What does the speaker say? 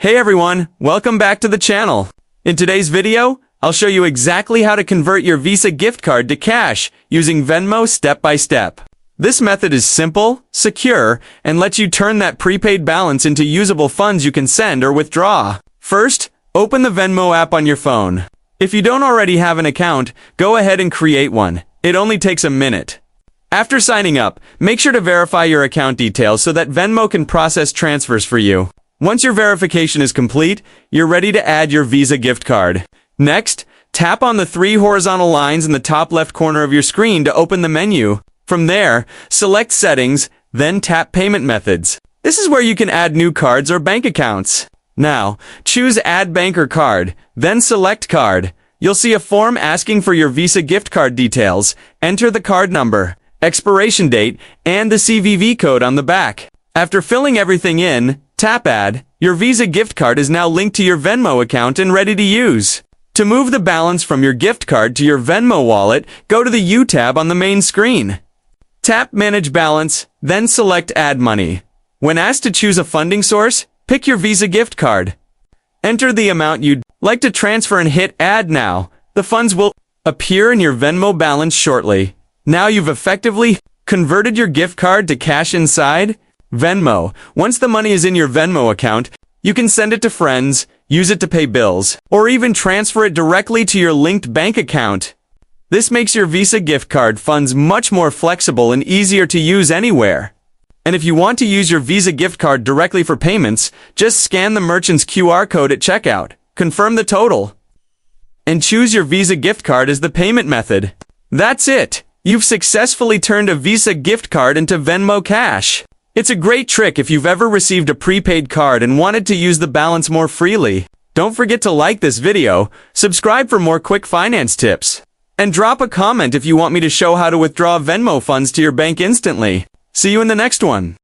Hey everyone, welcome back to the channel. In today's video, I'll show you exactly how to convert your Visa gift card to cash using Venmo step by step. This method is simple, secure, and lets you turn that prepaid balance into usable funds you can send or withdraw. First, open the Venmo app on your phone. If you don't already have an account, go ahead and create one. It only takes a minute. After signing up, make sure to verify your account details so that Venmo can process transfers for you. Once your verification is complete, you're ready to add your Visa gift card. Next, tap on the three horizontal lines in the top left corner of your screen to open the menu. From there, select Settings, then tap Payment Methods. This is where you can add new cards or bank accounts. Now, choose Add Bank or Card, then select Card. You'll see a form asking for your Visa gift card details. Enter the card number, expiration date, and the CVV code on the back. After filling everything in, tap Add. Your Visa gift card is now linked to your Venmo account and ready to use. To move the balance from your gift card to your Venmo wallet, go to the U tab on the main screen. Tap Manage Balance, then select Add Money. When asked to choose a funding source, pick your Visa gift card. Enter the amount you'd like to transfer and hit Add Now. The funds will appear in your Venmo balance shortly. Now you've effectively converted your gift card to cash inside Venmo. Once the money is in your Venmo account, you can send it to friends, use it to pay bills, or even transfer it directly to your linked bank account. This makes your Visa gift card funds much more flexible and easier to use anywhere. And if you want to use your Visa gift card directly for payments, just scan the merchant's QR code at checkout, confirm the total, and choose your Visa gift card as the payment method. That's it! You've successfully turned a Visa gift card into Venmo Cash. It's a great trick if you've ever received a prepaid card and wanted to use the balance more freely. Don't forget to like this video, subscribe for more quick finance tips, and drop a comment if you want me to show how to withdraw Venmo funds to your bank instantly. See you in the next one.